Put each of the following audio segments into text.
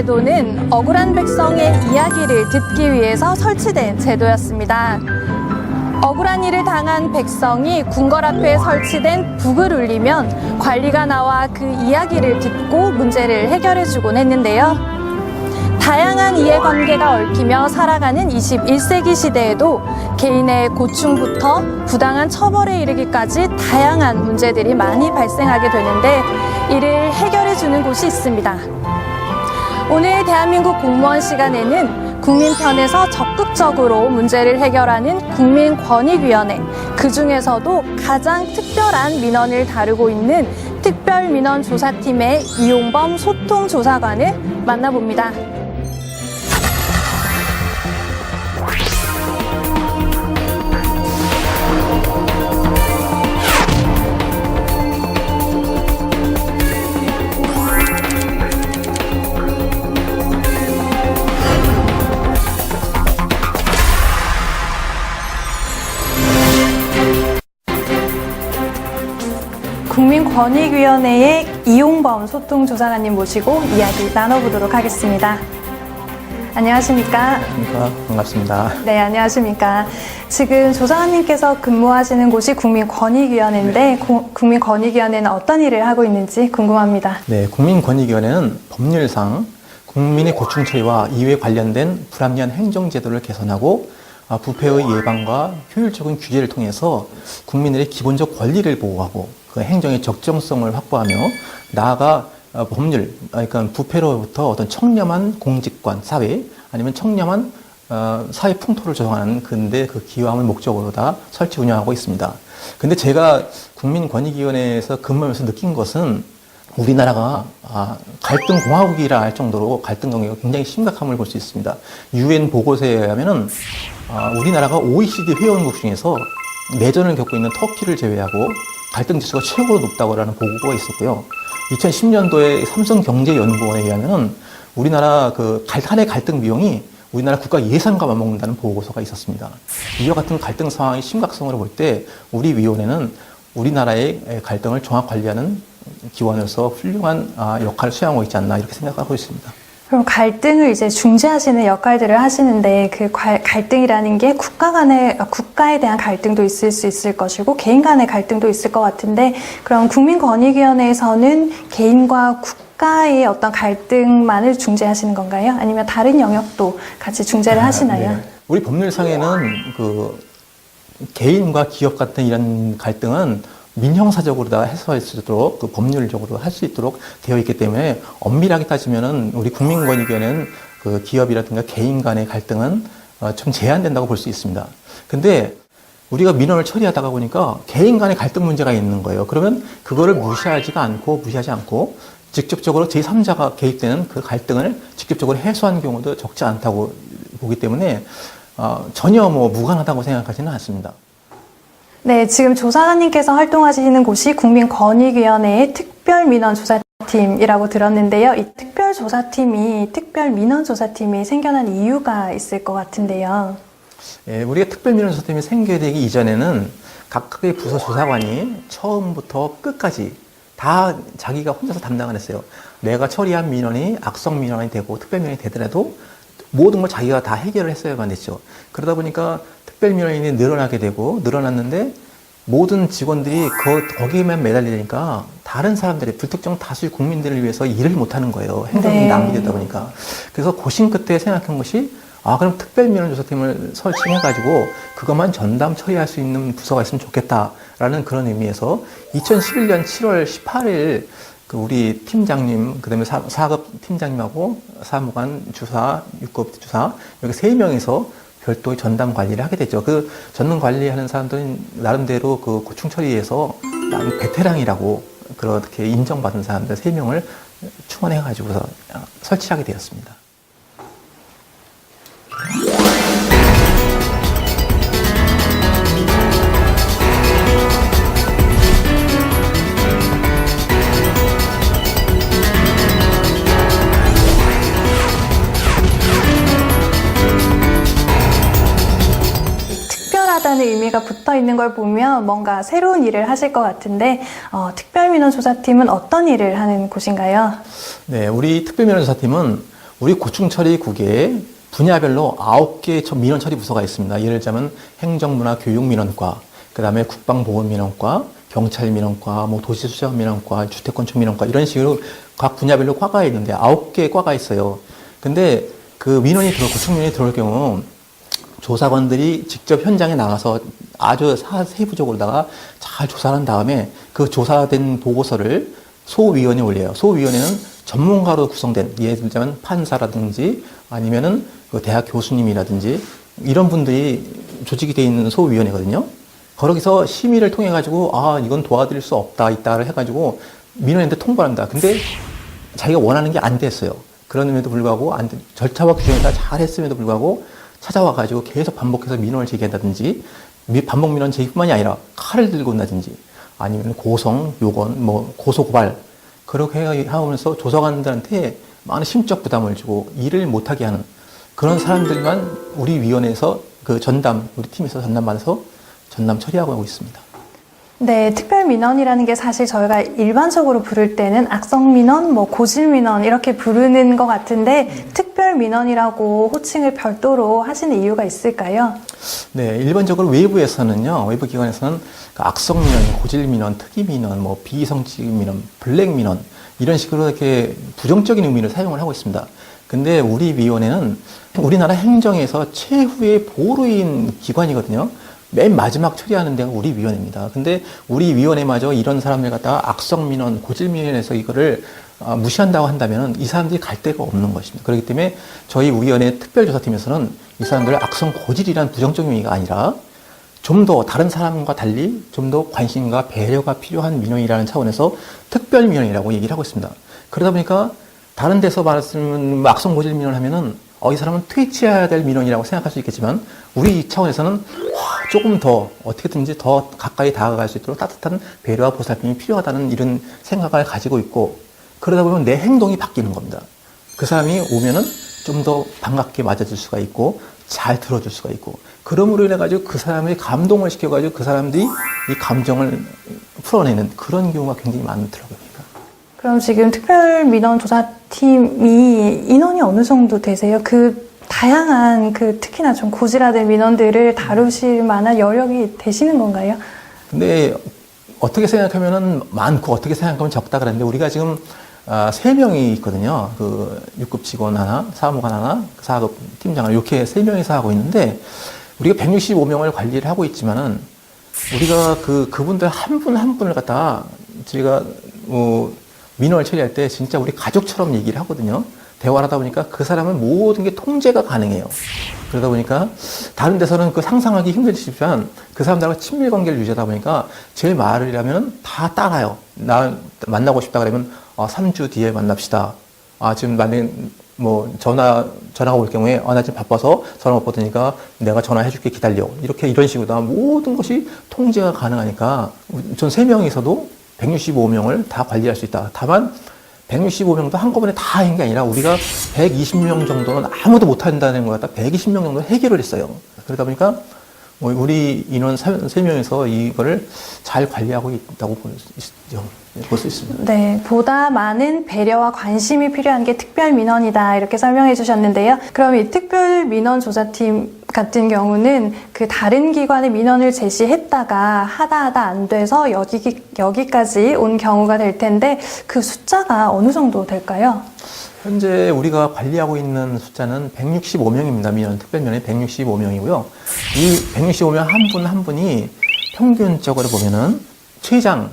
제도는 억울한 백성의 이야기를 듣기 위해서 설치된 제도였습니다. 억울한 일을 당한 백성이 궁궐 앞에 설치된 북을 울리면 관리가 나와 그 이야기를 듣고 문제를 해결해주곤 했는데요. 다양한 이해관계가 얽히며 살아가는 21세기 시대에도 개인의 고충부터 부당한 처벌에 이르기까지 다양한 문제들이 많이 발생하게 되는데 이를 해결해주는 곳이 있습니다. 오늘 대한민국 공무원 시간에는 국민 편에서 적극적으로 문제를 해결하는 국민권익위원회, 그중에서도 가장 특별한 민원을 다루고 있는 특별민원조사팀의 이용범 소통조사관을 만나봅니다. 국민권익위원회의 이용범 소통조사관님 모시고 이야기 나눠보도록 하겠습니다. 안녕하십니까? 안녕하십니까? 반갑습니다. 네, 안녕하십니까? 지금 조사관님께서 근무하시는 곳이 국민권익위원회인데 국민권익위원회는 어떤 일을 하고 있는지 궁금합니다. 네, 국민권익위원회는 법률상 국민의 고충 처리와 이에 관련된 불합리한 행정제도를 개선하고 부패의 예방과 효율적인 규제를 통해서 국민들의 기본적 권리를 보호하고 그 행정의 적정성을 확보하며 나아가 법률, 그러니까 부패로부터 어떤 청렴한 공직관, 사회 아니면 청렴한 사회 풍토를 조성하는 근데 그 기여함을 목적으로 다 설치 운영하고 있습니다. 근데 제가 국민권익위원회에서 근무하면서 느낀 것은 우리나라가 갈등 공화국이라 할 정도로 갈등 관계가 굉장히 심각함을 볼 수 있습니다. UN 보고서에 의하면은 우리나라가 OECD 회원국 중에서 내전을 겪고 있는 터키를 제외하고 갈등 지수가 최고로 높다고라는 보고가 있었고요. 2010년도에 삼성경제연구원에 의하면은 우리나라 한 해 갈등 비용이 우리나라 국가 예산과 맞먹는다는 보고서가 있었습니다. 이와 같은 갈등 상황의 심각성으로 볼 때 우리 위원회는 우리나라의 갈등을 종합 관리하는 기관으로서 훌륭한 역할을 수행하고 있지 않나 이렇게 생각하고 있습니다. 그럼 갈등을 이제 중재하시는 역할들을 하시는데 그 갈등이라는 게 국가에 대한 갈등도 있을 수 있을 것이고 개인 간의 갈등도 있을 것 같은데 그럼 국민권익위원회에서는 개인과 국가의 어떤 갈등만을 중재하시는 건가요? 아니면 다른 영역도 같이 중재를 하시나요? 네. 우리 법률상에는 개인과 기업 같은 이런 갈등은 민형사적으로 다 해소할 수 있도록 법률적으로 할 수 있도록 되어 있기 때문에 엄밀하게 따지면은 우리 국민권익위원회는 기업이라든가 개인 간의 갈등은 좀 제한된다고 볼 수 있습니다. 근데 우리가 민원을 처리하다가 보니까 개인 간의 갈등 문제가 있는 거예요. 그러면 그거를 무시하지 않고 직접적으로 제3자가 개입되는 그 갈등을 직접적으로 해소한 경우도 적지 않다고 보기 때문에 전혀 무관하다고 생각하지는 않습니다. 네, 지금 조사관님께서 활동하시는 곳이 국민권익위원회의 특별민원조사팀이라고 들었는데요. 이 특별민원조사팀이 생겨난 이유가 있을 것 같은데요. 예, 우리가 특별민원조사팀이 생겨되기 이전에는 각각의 부서 조사관이 처음부터 끝까지 다 자기가 혼자서 담당을 했어요. 내가 처리한 민원이 악성 민원이 되고 특별민원이 되더라도 모든 걸 자기가 다 해결을 했어야만 됐죠. 그러다 보니까 특별민원인이 늘어났는데 모든 직원들이 거기에만 매달리니까 다른 사람들이 불특정 다수의 국민들을 위해서 일을 못하는 거예요. 행정이 낭비되다 보니까. 그래서 고심 끝에 생각한 것이 그럼 특별민원조사팀을 설치해가지고 그것만 전담 처리할 수 있는 부서가 있으면 좋겠다라는 그런 의미에서 2011년 7월 18일 우리 팀장님, 그 다음에 4급 팀장님하고 사무관, 주사, 6급 주사, 여기 3명이서 별도의 전담 관리를 하게 됐죠. 그 전담 관리하는 사람들은 나름대로 그 고충 처리에서 베테랑이라고 그렇게 인정받은 사람들 3명을 충원해가지고서 설치하게 되었습니다. 특별하다는 의미가 붙어 있는 걸 보면 뭔가 새로운 일을 하실 것 같은데 특별민원조사팀은 어떤 일을 하는 곳인가요? 네, 우리 특별민원조사팀은 우리 고충처리국에 분야별로 9개 민원 처리 부서가 있습니다. 예를 들자면 행정문화 교육민원과, 그 다음에 국방보건민원과, 경찰민원과, 뭐 도시수자민원과, 주택건축민원과 이런 식으로 각 분야별로 과가 있는데 9개의 과가 있어요. 근데 그 고충민원이 들어올 경우 조사관들이 직접 현장에 나가서 아주 세부적으로다가 잘 조사한 다음에 그 조사된 보고서를 소위원회에 올려요. 소위원회는 전문가로 구성된, 예를 들자면 판사라든지 아니면은 그 대학 교수님이라든지 이런 분들이 조직이 되어 있는 소위원회거든요. 거기서 심의를 통해 가지고 이건 도와드릴 수 없다 있다를 해가지고 민원인한테 통보합니다. 근데 자기가 원하는 게 안 됐어요. 그럼에도 불구하고 절차와 규정을 다 잘 했음에도 불구하고 찾아와 가지고 계속 반복해서 민원을 제기한다든지, 반복 민원 제기뿐만이 아니라 칼을 들고 온다든지 아니면 고성, 요건, 뭐 고소 고발 그렇게 하면서 조사관들한테 많은 심적 부담을 주고 일을 못하게 하는 그런 사람들만 우리 위원회에서 우리 팀에서 전담받아서 전담 처리하고 있습니다. 네, 특별민원이라는 게 사실 저희가 일반적으로 부를 때는 악성민원, 뭐 고질민원 이렇게 부르는 것 같은데 특별민원이라고 호칭을 별도로 하시는 이유가 있을까요? 네, 일반적으로 외부에서는요, 외부 기관에서는 악성민원, 고질민원, 특이민원, 뭐 비이성직민원, 블랙민원 이런 식으로 이렇게 부정적인 의미를 사용을 하고 있습니다. 근데 우리 위원회는 우리나라 행정에서 최후의 보루인 기관이거든요. 맨 마지막 처리하는 데가 우리 위원회입니다. 근데 우리 위원회마저 이런 사람들 갖다가 악성민원, 고질민원에서 이거를 무시한다고 한다면 이 사람들이 갈 데가 없는 것입니다. 그렇기 때문에 저희 위원회 특별조사팀에서는 이 사람들을 악성 고질이라는 부정적인 의미가 아니라 좀 더 다른 사람과 달리 좀 더 관심과 배려가 필요한 민원이라는 차원에서 특별민원이라고 얘기를 하고 있습니다. 그러다 보니까 다른 데서 말하는 악성 고질 민원을 하면은 이 사람은 퇴치해야 될 민원이라고 생각할 수 있겠지만 우리 차원에서는 조금 더 어떻게든지 더 가까이 다가갈 수 있도록 따뜻한 배려와 보살핌이 필요하다는 이런 생각을 가지고 있고, 그러다 보면 내 행동이 바뀌는 겁니다. 그 사람이 오면은 좀 더 반갑게 맞아줄 수가 있고 잘 들어줄 수가 있고, 그러므로 인해 가지고 그 사람의 감동을 시켜가지고 그 사람들이 이 감정을 풀어내는 그런 경우가 굉장히 많더라고요. 그럼 지금 특별민원조사팀이 인원이 어느 정도 되세요? 그 다양한 특히나 좀 고질화된 민원들을 다루실 만한 여력이 되시는 건가요? 근데 어떻게 생각하면은 많고 어떻게 생각하면 적다 그랬는데 우리가 지금 3명이 있거든요. 6급 직원 하나, 사무관 하나, 4급 팀장 이렇게 3명이서 하고 있는데 우리가 165명을 관리를 하고 있지만은 우리가 그분들 한 분 한 분을 갖다가 저희가 민원을 처리할 때 진짜 우리 가족처럼 얘기를 하거든요. 대화를 하다 보니까 그 사람은 모든 게 통제가 가능해요. 그러다 보니까 다른 데서는 상상하기 힘들지만 그 사람들과 친밀 관계를 유지하다 보니까 제 말이라면 다 따라요. 나 만나고 싶다 그러면 3주 뒤에 만납시다. 지금 만약에 전화가 올 경우에 나 지금 바빠서 전화 못 받으니까 내가 전화해줄게 기다려. 이런 식으로 모든 것이 통제가 가능하니까 전 3명이서도 165명을 다 관리할 수 있다. 다만 165명도 한꺼번에 다 한 게 아니라 우리가 120명 정도는 아무도 못한다는 것 같다. 120명 정도 해결을 했어요. 그러다 보니까 우리 인원 3명에서 이거를 잘 관리하고 있다고 볼 수 있습니다. 네, 보다 많은 배려와 관심이 필요한 게 특별민원이다 이렇게 설명해 주셨는데요. 그럼 이 특별민원조사팀 같은 경우는 다른 기관의 민원을 제시했다가 하다 안 돼서 여기까지 온 경우가 될 텐데 그 숫자가 어느 정도 될까요? 현재 우리가 관리하고 있는 숫자는 165명입니다. 특별민원이 165명이고요. 이 165명 한 분 한 분이 평균적으로 보면은 최장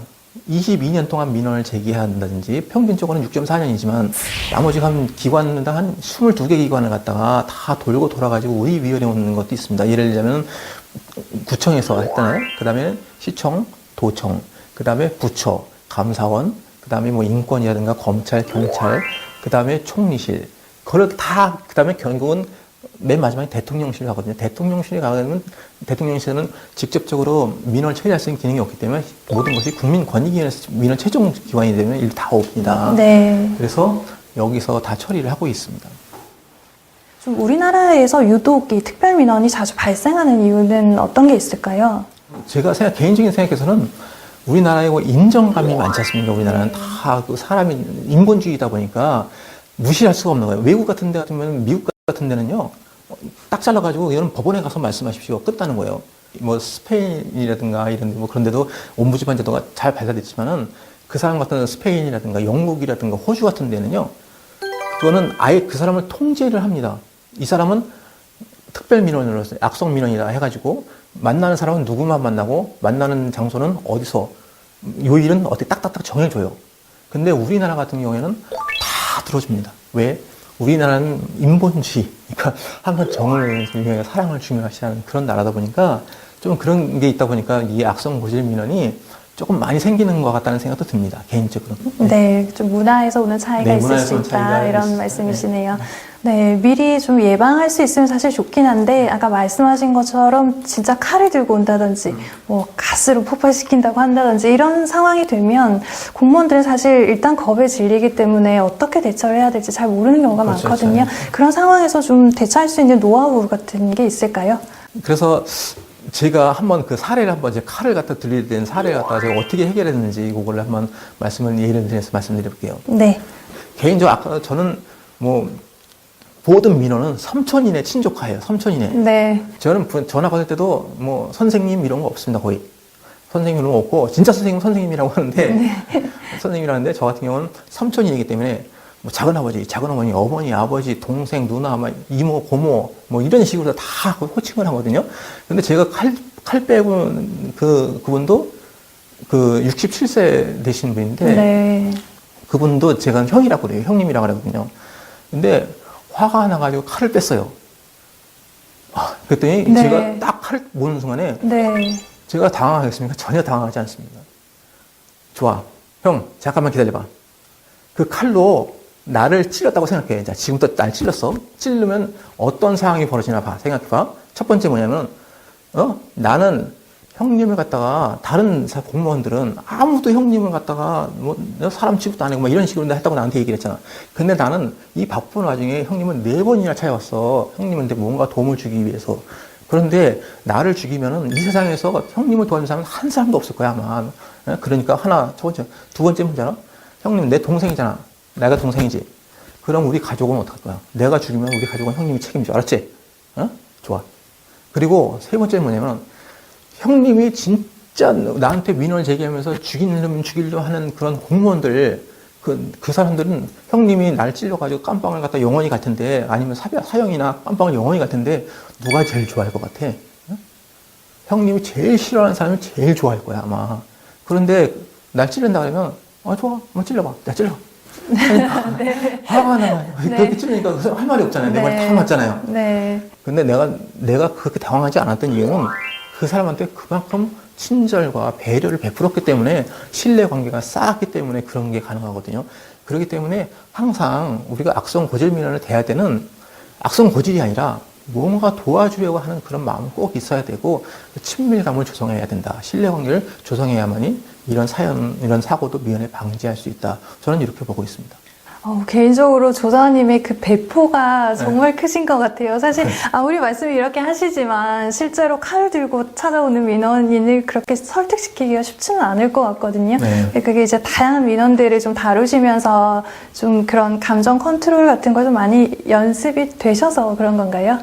22년 동안 민원을 제기한다든지 평균적으로는 6.4년이지만 나머지 기관당 한 22개 기관을 갖다가 다 돌고 돌아가지고 우리 위원회에 오는 것도 있습니다. 예를 들자면 구청에서 했잖아요. 그 다음에 시청, 도청, 그 다음에 부처, 감사원, 그 다음에 인권이라든가 검찰, 경찰, 그 다음에 총리실, 그 다음에 결국은 맨 마지막에 대통령실을 가거든요. 대통령실에 가면 대통령실은 직접적으로 민원을 처리할 수 있는 기능이 없기 때문에 모든 것이 국민권익위원회에서 민원 최종 기관이 되면 일 다 옵니다. 네. 그래서 여기서 다 처리를 하고 있습니다. 좀 우리나라에서 유독 이 특별민원이 자주 발생하는 이유는 어떤 게 있을까요? 제가 개인적인 생각에서는 우리나라에 인정감이 많지 않습니까? 우리나라는 다 사람이 인본주의다 보니까 무시할 수가 없는 거예요. 외국 같은 데 같으면, 미국 같은 데는요, 딱 잘라가지고 이거는 법원에 가서 말씀하십시오. 끝나는 거예요. 뭐 스페인이라든가 이런 뭐 그런 데도 옴부즈만 제도가 잘 발달됐지만은 그 사람 같은 스페인이라든가 영국이라든가 호주 같은 데는요, 그거는 아예 그 사람을 통제를 합니다. 이 사람은 특별 민원으로서 악성 민원이다 해가지고 만나는 사람은 누구만 만나고 만나는 장소는 어디서 요일은 어떻게 딱딱딱 정해줘요. 근데 우리나라 같은 경우에는 다 들어줍니다. 왜? 우리나라는 인본주의, 그러니까 항상 정을 중요하게 사랑을 중요시하는 그런 나라다 보니까 좀 그런 게 있다 보니까 이 악성 고질 민원이 조금 많이 생기는 것 같다는 생각도 듭니다. 개인적으로. 네, 좀 문화에서 오는 차이가 네, 있을 문화에서 수 오는 있다 차이가 이런 있습니다. 말씀이시네요. 네, 미리 좀 예방할 수 있으면 사실 좋긴 한데 아까 말씀하신 것처럼 진짜 칼을 들고 온다든지 뭐 가스로 폭발시킨다고 한다든지 이런 상황이 되면 공무원들은 사실 일단 겁에 질리기 때문에 어떻게 대처를 해야 될지 잘 모르는 경우가 그렇죠, 많거든요. 그렇죠. 그런 상황에서 좀 대처할 수 있는 노하우 같은 게 있을까요? 그래서 제가 한번 그 사례를 한번 제 칼을 갖다 들릴 땐 사례를 갖다가 제가 어떻게 해결했는지 그걸 한번 예를 들어서 말씀드려볼게요. 네. 개인적으로 아까 저는 뭐 모든 민원은 삼촌 이내 친족하예요. 삼촌 이내. 네. 저는 전화 받을 때도 뭐 선생님 이런 거 없습니다. 거의. 선생님 이런 거 없고 진짜 선생님이라고 하는데 선생님이라는데 저 같은 경우는 삼촌이기 때문에 뭐 작은아버지, 작은어머니, 어머니, 아버지, 동생, 누나, 막 이모, 고모 뭐 이런 식으로 다 호칭을 하거든요. 근데 제가 칼 빼고 그분도 그 67세 되신 분인데 네. 그분도 제가 형이라고 그래요. 형님이라고 그러거든요. 근데 화가 나가지고 칼을 뺐어요. 그랬더니 네. 제가 딱 칼을 모는 순간에 네. 제가 당황하겠습니까? 전혀 당황하지 않습니다. 좋아. 형, 잠깐만 기다려봐. 그 칼로 나를 찔렀다고 생각해. 자, 지금부터 날 찔렀어. 찌르면 어떤 상황이 벌어지나 봐. 생각해봐. 첫 번째 뭐냐면, 나는 형님을 갖다가 다른 공무원들은 아무도 형님을 갖다가 뭐 사람 취급도 안 하고 막 이런 식으로 했다고 나한테 얘기를 했잖아. 근데 나는 이 바쁜 와중에 형님은 4번이나 찾아왔어. 형님한테 뭔가 도움을 주기 위해서. 그런데 나를 죽이면은 이 세상에서 형님을 도와준 사람은 한 사람도 없을 거야, 아마. 그러니까 첫 번째. 두 번째 문제는 형님 내 동생이잖아. 내가 동생이지. 그럼 우리 가족은 어떡할 거야? 내가 죽이면 우리 가족은 형님이 책임져. 알았지? 좋아. 그리고 세 번째 뭐냐면 형님이 진짜 나한테 민원을 제기하면서 죽이려 하는 그런 공무원들, 그 사람들은 형님이 날 찔러가지고 깜빵을 갖다 영원히 갈 텐데, 아니면 사형이나 깜빵을 영원히 갈 텐데, 누가 제일 좋아할 것 같아? 형님이 제일 싫어하는 사람이 제일 좋아할 거야, 아마. 그런데 날 찔른다 그러면, 좋아. 한번 찔러봐. 나 찔러. 네. 화가 나요. 네. 그렇게 찔르니까 할 말이 없잖아요. 내 말 다 맞잖아요. 네. 근데 내가 그렇게 당황하지 않았던 이유는 그 사람한테 그만큼 친절과 배려를 베풀었기 때문에 신뢰 관계가 쌓았기 때문에 그런 게 가능하거든요. 그렇기 때문에 항상 우리가 악성 고질 민원을 대할 때는 악성 고질이 아니라 뭔가 도와주려고 하는 그런 마음은 꼭 있어야 되고 친밀감을 조성해야 된다. 신뢰 관계를 조성해야만이 이런 이런 사고도 미연에 방지할 수 있다. 저는 이렇게 보고 있습니다. 개인적으로 조사님의 그 배포가 정말 크신 것 같아요. 사실 아무리 말씀을 이렇게 하시지만 실제로 칼을 들고 찾아오는 민원인을 그렇게 설득시키기가 쉽지는 않을 것 같거든요. 네. 그게 이제 다양한 민원들을 좀 다루시면서 좀 그런 감정 컨트롤 같은 걸 좀 많이 연습이 되셔서 그런 건가요?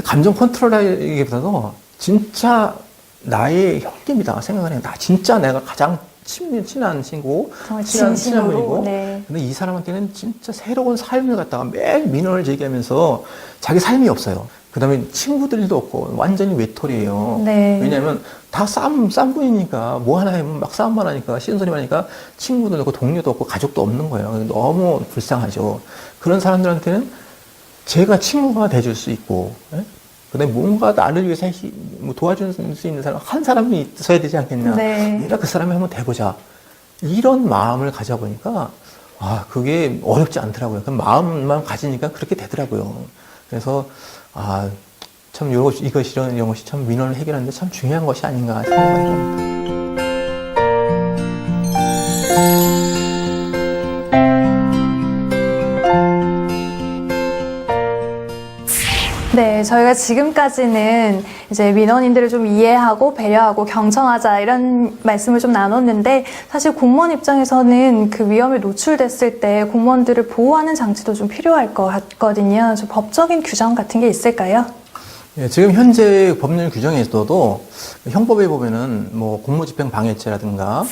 감정 컨트롤이기보다도 진짜 나의 형님이다 생각을 해요. 진짜 내가 가장 친한 친구, 정말 친한 진심으로, 분이고. 네. 근데 이 사람한테는 진짜 새로운 삶을 갖다가 매일 민원을 제기하면서 자기 삶이 없어요. 그 다음에 친구들도 없고 완전히 외톨이에요. 네. 왜냐하면 다 쌈분이니까 뭐 하나 하면 막 싸움만 하니까 싫은 소리만 하니까 친구도 없고 동료도 없고 가족도 없는 거예요. 너무 불쌍하죠. 그런 사람들한테는 제가 친구가 돼줄 수 있고, 그다음에 뭔가 나를 위해서 도와줄 수 있는 사람 한 사람이 있어야 되지 않겠냐. 네. 내가 그 사람이 한번 돼보자. 이런 마음을 가져보니까 그게 어렵지 않더라고요. 그 마음만 가지니까 그렇게 되더라고요. 그래서 참 이런 것이 참 민원을 해결하는데 참 중요한 것이 아닌가 생각이 듭니다. 네, 저희가 지금까지는 이제 민원인들을 좀 이해하고 배려하고 경청하자 이런 말씀을 좀 나눴는데 사실 공무원 입장에서는 그 위험에 노출됐을 때 공무원들을 보호하는 장치도 좀 필요할 것 같거든요. 좀 법적인 규정 같은 게 있을까요? 예, 지금 현재 법률 규정에서도 형법에 보면은 뭐 공무집행 방해죄라든가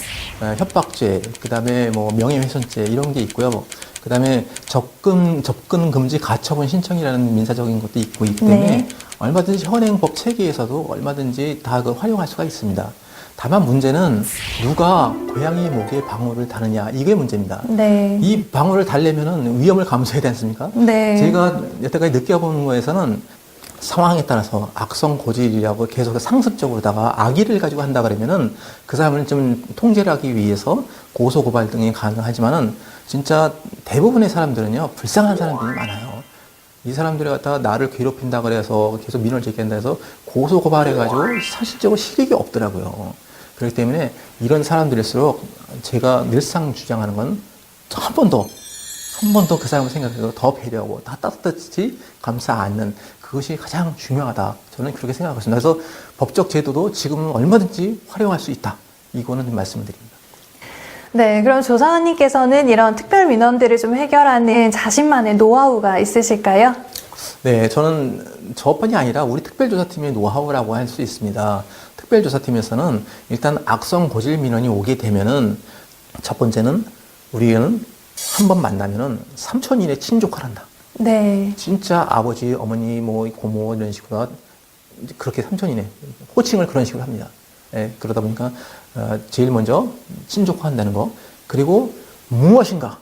협박죄, 그다음에 뭐 명예훼손죄 이런 게 있고요. 그다음에 접근 금지 가처분 신청이라는 민사적인 것도 있기 때문에 네. 얼마든지 현행법 체계에서도 얼마든지 다 그 활용할 수가 있습니다. 다만 문제는 누가 고양이 목에 방울을 다느냐 이게 문제입니다. 네. 이 방울을 달려면은 위험을 감수해야 되지 않습니까? 네. 제가 여태까지 느껴보는 거에서는 상황에 따라서 악성 고질이라고 계속 상습적으로다가 악의를 가지고 한다 그러면은 그 사람을 좀 통제를 하기 위해서 고소 고발 등이 가능하지만은 진짜 대부분의 사람들은요 불쌍한 사람들이 많아요. 이 사람들이 갖다가 나를 괴롭힌다 그래서 계속 민원을 제기한다 해서 고소 고발해가지고 사실적으로 실익이 없더라고요. 그렇기 때문에 이런 사람들일수록 제가 늘상 주장하는 건 한 번 더 그 사람을 생각해서 더 배려하고 다 따뜻히 감싸 안는 그것이 가장 중요하다. 저는 그렇게 생각하고 있습니다. 그래서 법적 제도도 지금은 얼마든지 활용할 수 있다. 이거는 말씀을 드립니다. 네, 그럼 조사원님께서는 이런 특별 민원들을 좀 해결하는 자신만의 노하우가 있으실까요? 네, 저는 저뿐이 아니라 우리 특별조사팀의 노하우라고 할 수 있습니다. 특별조사팀에서는 일단 악성 고질 민원이 오게 되면은 첫 번째는 우리는 한 번 만나면은 3초 이내 친족하란다. 네. 진짜 아버지, 어머니, 뭐 고모 이런 식으로 그렇게 3초 이내 호칭을 그런 식으로 합니다. 예, 그러다 보니까 제일 먼저 친족화한다는 거, 그리고 무엇인가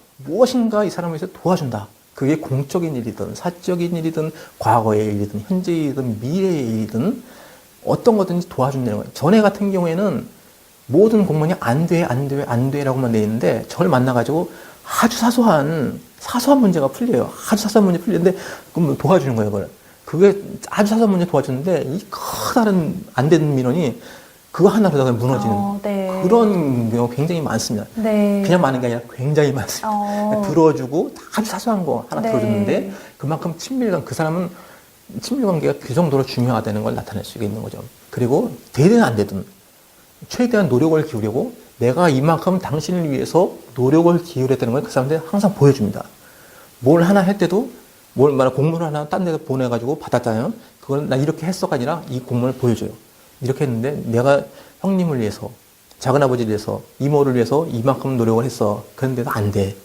이 사람을 위해서 도와준다. 그게 공적인 일이든 사적인 일이든 과거의 일이든 현재의 일이든 미래의 일이든 어떤 거든지 도와준다는 거예요. 전에 같은 경우에는 모든 공무원이 안 돼라고만 돼 있는데 저를 만나가지고 아주 사소한 문제가 풀려요. 아주 사소한 문제 풀리는데 그럼 도와주는 거예요. 그게 아주 사소한 문제 도와주는데 이 커다란 안 되는 민원이 그거 하나로다가 무너지는 네. 그런 경우가 굉장히 많습니다. 네. 그냥 많은 게 아니라 굉장히 많습니다. 들어주고 아주 사소한 거 하나 네. 들어줬는데 그만큼 그 사람은 친밀관계가 그 정도로 중요하다는 걸 나타낼 수 있는 거죠. 그리고 되든 안 되든 최대한 노력을 기울이고 내가 이만큼 당신을 위해서 노력을 기울였다는 걸 그 사람한테 항상 보여줍니다. 뭘 하나 할 때도 공문을 하나 딴 데서 보내가지고 받았잖아요. 그걸 나 이렇게 했어가 아니라 이 공문을 보여줘요. 이렇게 했는데 내가 형님을 위해서, 작은아버지를 위해서, 이모를 위해서 이만큼 노력을 했어. 그런데도 안 돼.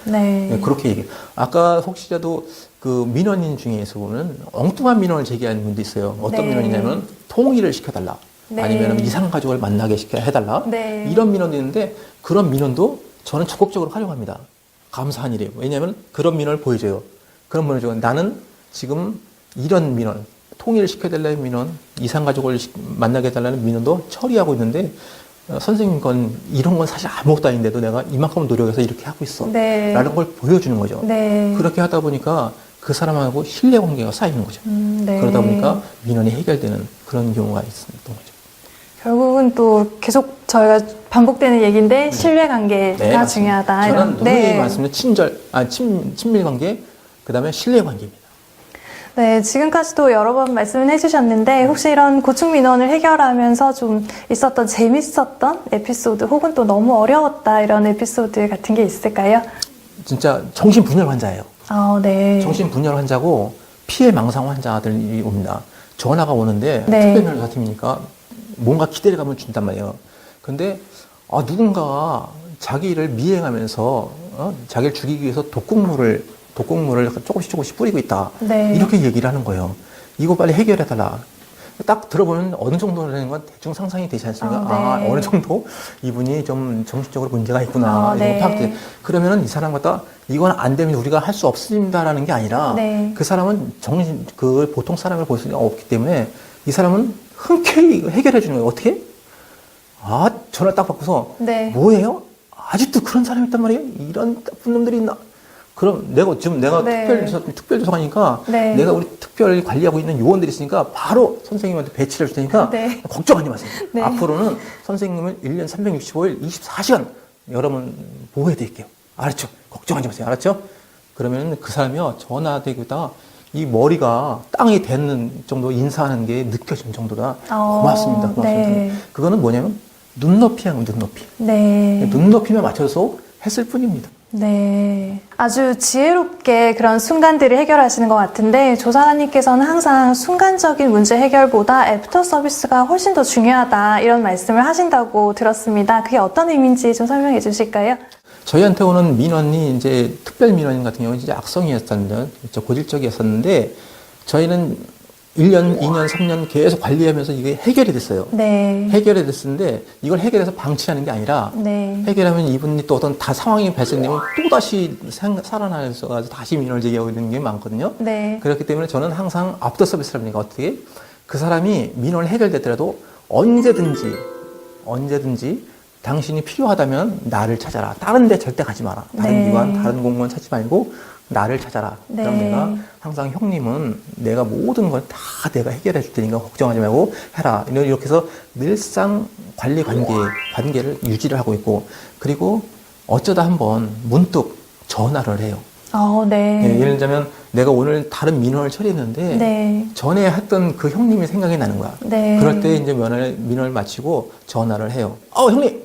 네. 네, 그렇게 얘기해요. 아까 혹시라도 그 민원인 중에서 보면 엉뚱한 민원을 제기하는 분도 있어요. 어떤 네. 민원이냐면 통일을 시켜달라. 네. 아니면 이상가족을 만나게 해달라. 네. 이런 민원도 있는데 그런 민원도 저는 적극적으로 활용합니다. 감사한 일이에요. 왜냐하면 그런 민원을 보여줘요. 그런 민원을 줘요. 나는 지금 이런 민원, 통일을 시켜달라는 민원, 이상가족을 만나게 해달라는 민원도 처리하고 있는데 선생님 건 이런 건 사실 아무것도 아닌데도 내가 이만큼 노력해서 이렇게 하고 있어. 네. 라는 걸 보여주는 거죠. 네. 그렇게 하다 보니까 그 사람하고 신뢰관계가 쌓이는 거죠. 네. 그러다 보니까 민원이 해결되는 그런 경우가 있었던 거죠. 결국은 또 계속 저희가 반복되는 얘기인데 신뢰관계가 맞습니다. 중요하다. 저는 네. 분명히 말씀드린 친밀관계, 그 다음에 신뢰관계입니다. 네, 지금까지도 여러 번 말씀을 해주셨는데 혹시 이런 고충 민원을 해결하면서 좀 있었던 재밌었던 에피소드 혹은 또 너무 어려웠다 이런 에피소드 같은 게 있을까요? 진짜 정신분열 환자예요. 네. 정신분열 환자고 피해 망상 환자들이 옵니다. 전화가 오는데 네. 특별면허사팀이니까 뭔가 기대감을 준단 말이에요. 근데 누군가가 자기를 미행하면서 자기를 죽이기 위해서 독극물을 조금씩 뿌리고 있다. 네. 이렇게 얘기를 하는 거예요. 이거 빨리 해결해달라. 딱 들어보면 어느 정도라는 건 대충 상상이 되지 않습니까? 네. 어느 정도 이분이 좀 정신적으로 문제가 있구나. 네. 이런 파악돼. 그러면은 이 사람 갖다 이건 안 되면 우리가 할 수 없습니다라는 게 아니라 네. 그 사람은 보통 사람을 볼 수가 없기 때문에 이 사람은 흔쾌히 해결해 주는 거예요. 어떻게? 전화 딱 받고서 네. 뭐예요? 아직도 그런 사람이 있단 말이에요? 이런 나쁜 놈들이 있나? 그럼 내가 네. 특별조사하니까 네. 내가 우리 특별 관리하고 있는 요원들이 있으니까 바로 선생님한테 배치를 할 테니까 네. 걱정하지 마세요. 네. 앞으로는 선생님을 1년 365일 24시간 여러분 보호해 드릴게요. 알았죠? 걱정하지 마세요. 알았죠? 그러면 그 사람이요 전화대고 있다가 이 머리가 땅이 닿는 정도 인사하는 게 느껴지는 정도다. 고맙습니다. 고맙습니다. 네. 그거는 뭐냐면 눈높이야, 눈높이. 네. 눈높이만 맞춰서 했을 뿐입니다. 네. 아주 지혜롭게 그런 순간들을 해결하시는 것 같은데, 조사관님께서는 항상 순간적인 문제 해결보다 애프터 서비스가 훨씬 더 중요하다, 이런 말씀을 하신다고 들었습니다. 그게 어떤 의미인지 좀 설명해 주실까요? 저희한테 오는 민원이 이제 특별 민원 같은 경우는 이제 악성이었었는데, 고질적이었었는데, 저희는 1년, 2년, 3년 계속 관리하면서 이게 해결이 됐어요. 네. 해결이 됐었는데, 이걸 해결해서 방치하는 게 아니라, 네. 해결하면 이분이 또 어떤 상황이 발생되면 또 다시 살아나서 다시 민원을 제기하고 있는 게 많거든요. 네. 그렇기 때문에 저는 항상 앞터 서비스랍니까? 어떻게? 그 사람이 민원을 해결됐더라도 언제든지 당신이 필요하다면 나를 찾아라. 다른 데 절대 가지 마라. 다른 네. 기관, 다른 공무원 찾지 말고 나를 찾아라. 네. 그럼 내가 항상 형님은 내가 모든 걸 다 내가 해결해 줄 테니까 걱정하지 말고 해라. 이렇게 해서 늘상 관리 관계를 유지를 하고 있고, 그리고 어쩌다 한번 문득 전화를 해요. 네. 예, 예를 들자면 내가 오늘 다른 민원을 처리했는데 네. 전에 했던 그 형님이 생각이 나는 거야. 네. 그럴 때 이제 민원을 마치고 전화를 해요. 형님!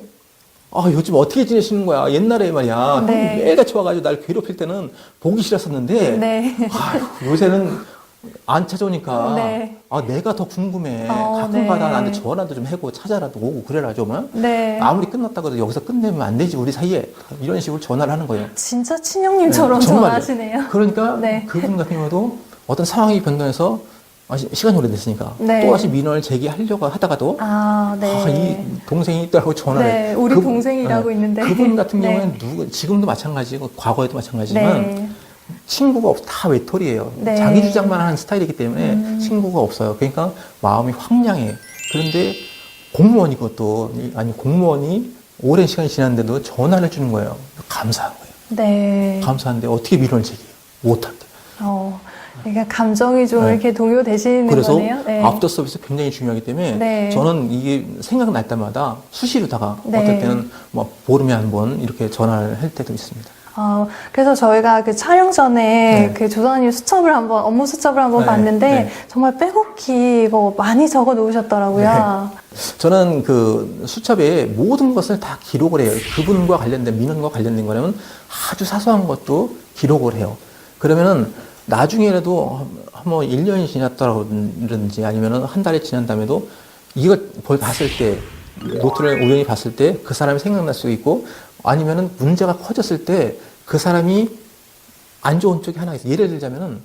요즘 어떻게 지내시는 거야? 옛날에 말이야. 네. 형님 매일같이 와가지고 날 괴롭힐 때는 보기 싫었었는데, 네. 요새는 안 찾아오니까, 네. 내가 더 궁금해. 네. 가끔가다 나한테 전화도 좀 하고 찾아라도 오고 그래라 좀. 네. 아무리 끝났다고 해도 여기서 끝내면 안 되지, 우리 사이에. 이런 식으로 전화를 하는 거예요. 진짜 친형님처럼 네, 정말요. 전화하시네요. 그러니까 네. 그분 같은 경우도 어떤 상황이 변동해서 시간이 오래됐으니까 네. 또다시 민원을 제기하려고 하다가도 네. 이 동생이 있다고 전화를 네, 우리 동생이라고 있는데. 그분 같은 네. 경우에는 지금도 마찬가지고 과거에도 마찬가지지만 네. 친구가 없어. 다 외톨이에요. 네. 자기 주장만 하는 스타일이기 때문에 친구가 없어요. 그러니까 마음이 황량해. 그런데 공무원이 오랜 시간이 지났는데도 전화를 주는 거예요. 감사한 거예요. 네. 감사한데 어떻게 민원을 제기해요? 못한대. 그러니까 감정이 좀 네. 이렇게 동요되시는 그래서 거네요. 네. 앞터 서비스 굉장히 중요하기 때문에 네. 저는 이게 생각날 때마다 수시로다가 네. 어떨 때는 보름에 한 번 이렇게 전화를 할 때도 있습니다. 그래서 저희가 그 촬영 전에 네. 그 조사관님 업무 수첩을 한번 네. 봤는데 네. 정말 빼곡히 이거 많이 적어 놓으셨더라고요. 저는 그 수첩에 모든 것을 다 기록을 해요. 그분과 관련된, 민원과 관련된 거라면 아주 사소한 것도 기록을 해요. 그러면은 나중에라도 뭐 1년이 지났다든지 아니면은 한 달이 지난 다음에도 이걸 봤을 때, 노트를 우연히 봤을 때 그 사람이 생각날 수 있고, 아니면은 문제가 커졌을 때 그 사람이 안 좋은 쪽이 하나 있어요. 예를 들자면은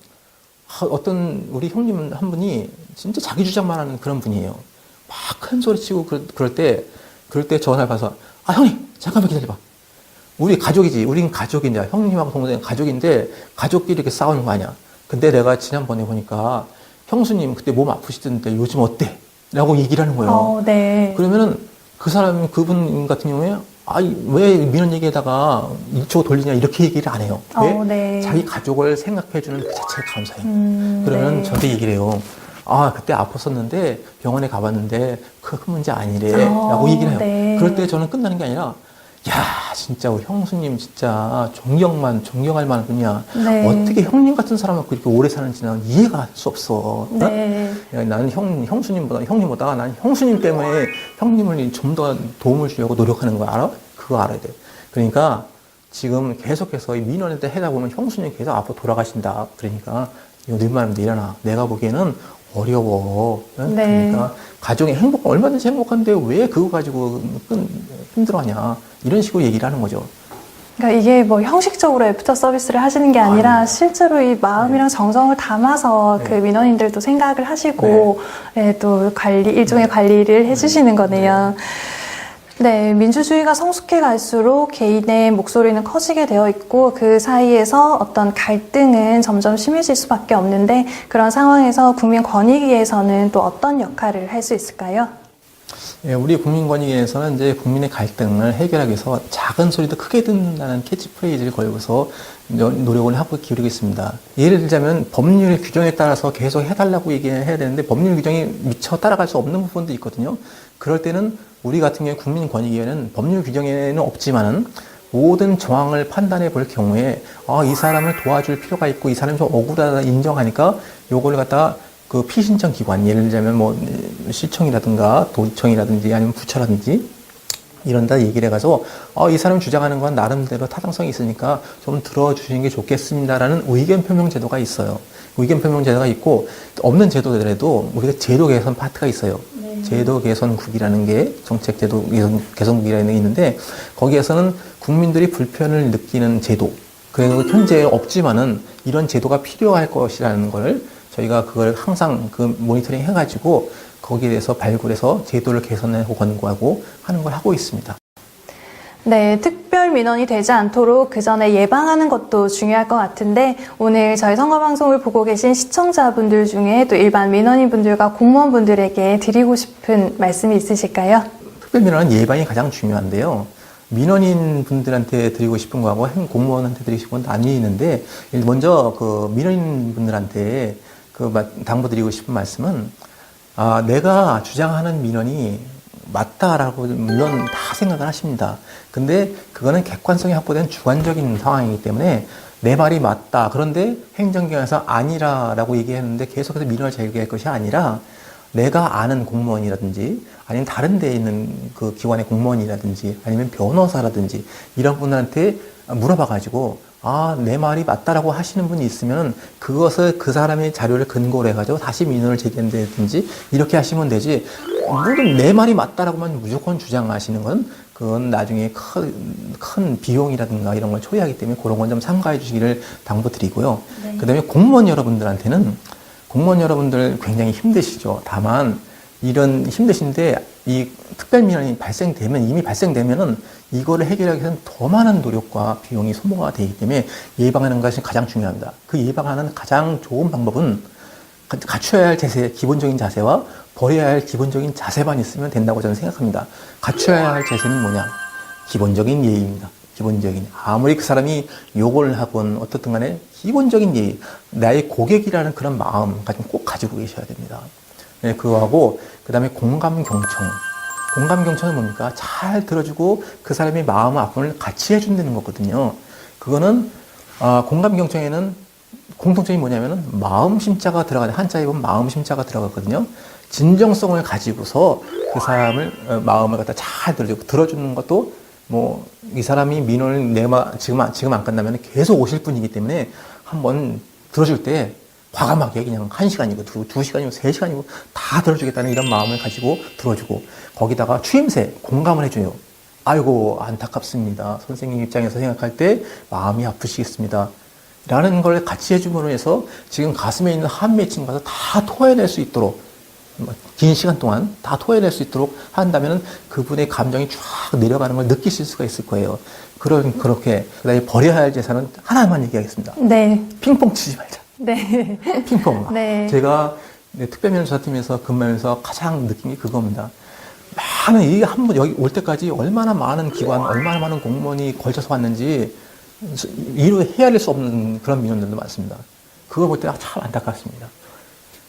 어떤 우리 형님 한 분이 진짜 자기 주장만 하는 그런 분이에요. 막 큰 소리 치고 그럴 때 전화를 받아서 형님 잠깐만 기다려봐. 우리 가족이지. 우린 가족인데 형님하고 동생은 가족인데 가족끼리 이렇게 싸우는 거 아니야. 근데 내가 지난번에 보니까 형수님 그때 몸 아프시던데 요즘 어때? 라고 얘기를 하는 거예요. 네. 그러면은 그분 같은 경우에 왜 민원 얘기에다가 이쪽 돌리냐 이렇게 얘기를 안 해요. 왜? 네. 자기 가족을 생각해주는 그 자체가 감사해요. 그러면 네. 저한테 얘기를 해요. 그때 아팠었는데 병원에 가봤는데 큰 문제 아니래 라고 얘기를 해요. 네. 그럴 때 저는 끝나는 게 아니라 진짜 우리 형수님 진짜 존경할 만한 분이야. 네. 어떻게 형님 같은 사람하고 이렇게 오래 사는지 난 이해가 할 수 없어. 네. 나는 형님보다 난 형수님 때문에 형님을 좀 더 도움을 주려고 노력하는 거 알아? 그거 알아야 돼. 그러니까 지금 계속해서 이 민원에 대해 하다 보면 형수님 계속 앞으로 돌아가신다. 그러니까 이거 네 말인데 일어나. 내가 보기에는 어려워. 네. 그러니까 가정의 얼마든지 행복한데 왜 그거 가지고 힘들어하냐. 이런 식으로 얘기를 하는 거죠. 그러니까 이게 뭐 형식적으로 애프터 서비스를 하시는 게 아니라 실제로 이 마음이랑 정성을 담아서 그 민원인들도 생각을 하시고 또 일종의 관리를 해주시는 거네요. 네, 민주주의가 성숙해 갈수록 개인의 목소리는 커지게 되어 있고 그 사이에서 어떤 갈등은 점점 심해질 수밖에 없는데 그런 상황에서 국민권익위에서는 또 어떤 역할을 할 수 있을까요? 우리 국민권익위에서는 이제 국민의 갈등을 해결하기 위해서 작은 소리도 크게 듣는다는 캐치프레이즈를 걸고서 노력을 하고 기울이고 있습니다. 예를 들자면 법률 규정에 따라서 계속 해달라고 얘기해야 되는데 법률 규정이 미처 따라갈 수 없는 부분도 있거든요. 그럴 때는 우리 같은 경우 국민권익위에는 법률 규정에는 없지만은 모든 정황을 판단해 볼 경우에 이 사람을 도와줄 필요가 있고 이 사람이 좀 억울하다 인정하니까 요걸 갖다가 그 피신청 기관, 예를 들자면 뭐 시청이라든가 도청이라든지 아니면 부처라든지 이런다 얘기를 해가서 이 사람이 주장하는 건 나름대로 타당성이 있으니까 좀 들어주시는 게 좋겠습니다라는 의견 표명 제도가 있어요. 의견 표명 제도가 있고 없는 제도더라도 우리가 제도 개선 파트가 있어요. 네. 제도 개선국이라는 게 정책 제도 개선국이라는 게 있는데 거기에서는 국민들이 불편을 느끼는 제도, 그래서 현재 없지만은 이런 제도가 필요할 것이라는 걸 저희가 그걸 항상 그 모니터링 해가지고 거기에 대해서 발굴해서 제도를 개선하고 권고하고 하는 걸 하고 있습니다. 네, 특별 민원이 되지 않도록 그 전에 예방하는 것도 중요할 것 같은데 오늘 저희 선거방송을 보고 계신 시청자분들 중에 또 일반 민원인분들과 공무원분들에게 드리고 싶은 말씀이 있으실까요? 특별 민원은 예방이 가장 중요한데요. 민원인 분들한테 드리고 싶은 거하고 공무원한테 드리고 싶은 건 나뉘는데 먼저 그 민원인 분들한테 당부드리고 싶은 말씀은 내가 주장하는 민원이 맞다라고 물론 다 생각을 하십니다. 근데 그거는 객관성이 확보된 주관적인 상황이기 때문에 내 말이 맞다. 그런데 행정기관에서 아니라라고 얘기했는데 계속해서 민원을 제기할 것이 아니라 내가 아는 공무원이라든지 아니면 다른 데에 있는 그 기관의 공무원이라든지 아니면 변호사라든지 이런 분들한테 물어봐가지고 내 말이 맞다라고 하시는 분이 있으면 그것을 그 사람의 자료를 근거로 해가지고 다시 민원을 제기한다든지 이렇게 하시면 되지. 물론 내 말이 맞다라고만 무조건 주장하시는 건 그건 나중에 큰 비용이라든가 이런 걸 초래하기 때문에 그런 건 좀 삼가해 주시기를 당부드리고요. 네. 그 다음에 공무원 여러분들한테는 공무원 여러분들 굉장히 힘드시죠. 다만 이런 힘드신데 이 특별민원이 이미 발생되면은 이거를 해결하기 위해서는 더 많은 노력과 비용이 소모가 되기 때문에 예방하는 것이 가장 중요합니다. 그 예방하는 가장 좋은 방법은 갖춰야 할 기본적인 자세와 버려야 할 기본적인 자세만 있으면 된다고 저는 생각합니다. 갖춰야 할 자세는 뭐냐? 기본적인 예의입니다. 기본적인. 아무리 그 사람이 욕을 하건 어떻든 간에 기본적인 예의, 나의 고객이라는 그런 마음 꼭 가지고 계셔야 됩니다. 네, 그거하고 그 다음에 공감경청. 공감경청은 뭡니까? 잘 들어주고 그 사람의 마음 아픔을 같이 해준다는 거거든요. 그거는 공감경청에는 공통점이 뭐냐면은 마음심자가 들어가는 한자에 보면 마음심자가 들어가거든요. 진정성을 가지고서 그 사람을 마음을 갖다 잘 들어주는 것도 뭐 이 사람이 민원을 지금 안 끝나면 계속 오실 분이기 때문에 한번 들어줄 때 과감하게 그냥 1시간이고 2시간이고 3시간이고 다 들어주겠다는 이런 마음을 가지고 들어주고 거기다가 추임새 공감을 해줘요. 아이고 안타깝습니다. 선생님 입장에서 생각할 때 마음이 아프시겠습니다. 라는 걸 같이 해줌으로 해서 지금 가슴에 있는 한 맺힌 것을 다 토해낼 수 있도록 긴 시간 동안 다 토해낼 수 있도록 한다면 그분의 감정이 쫙 내려가는 걸 느끼실 수가 있을 거예요. 그렇게 그다음에 버려야 할 재산은 하나만 얘기하겠습니다. 네. 핑퐁 치지 말자. 네. 핑퐁. 네. 제가 특별민원 조사팀에서 근무하면서 가장 느낀 게 그겁니다. 이게 여기 올 때까지 얼마나 많은 기관, 얼마나 많은 공무원이 걸쳐서 왔는지 이루 헤아릴 수 없는 그런 민원들도 많습니다. 그걸 볼 때 참 안타깝습니다.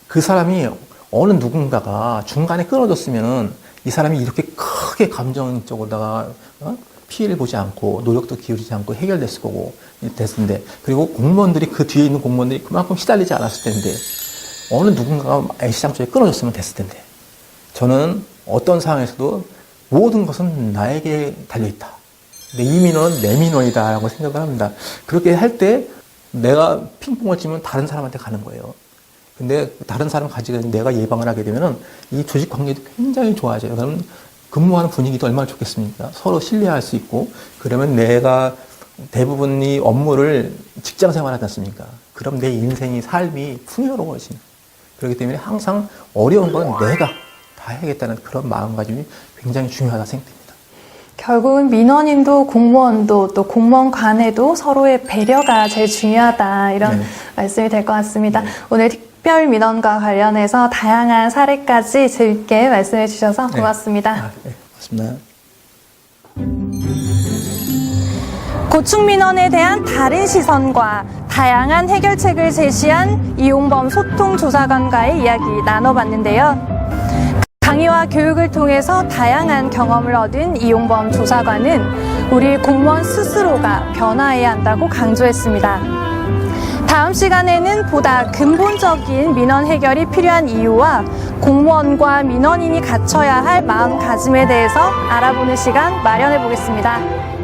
그 사람이 어느 누군가가 중간에 끊어졌으면은 이 사람이 이렇게 크게 감정적으로다가 피해를 보지 않고 노력도 기울이지 않고 해결됐을 거고 됐을 텐데 그리고 공무원들이 그 뒤에 있는 공무원들이 그만큼 시달리지 않았을 텐데 어느 누군가가 애시장소에 끊어졌으면 됐을 텐데 저는 어떤 상황에서도 모든 것은 나에게 달려있다. 근데 이 민원은 내 민원이다 라고 생각을 합니다. 그렇게 할 때 내가 핑퐁을 치면 다른 사람한테 가는 거예요. 근데 다른 사람 가지고 내가 예방을 하게 되면은 이 조직 관계도 굉장히 좋아져요. 그러면 근무하는 분위기도 얼마나 좋겠습니까? 서로 신뢰할 수 있고 그러면 내가 대부분이 업무를 직장 생활하지 않습니까? 그럼 내 인생이 삶이 풍요로워집니다. 그렇기 때문에 항상 어려운 건 내가 다 해야겠다는 그런 마음가짐이 굉장히 중요하다 생각됩니다. 결국은 민원인도 공무원도 또 공무원 간에도 서로의 배려가 제일 중요하다 이런 말씀이 될 것 같습니다. 오늘 특별 민원과 관련해서 다양한 사례까지 재밌게 말씀해 주셔서 고맙습니다. 고맙습니다. 고충 민원에 대한 다른 시선과 다양한 해결책을 제시한 이용범 소통조사관과의 이야기 나눠봤는데요. 강의 심의와 교육을 통해서 다양한 경험을 얻은 이용범 조사관은 우리 공무원 스스로가 변화해야 한다고 강조했습니다. 다음 시간에는 보다 근본적인 민원 해결이 필요한 이유와 공무원과 민원인이 갖춰야 할 마음가짐에 대해서 알아보는 시간 마련해 보겠습니다.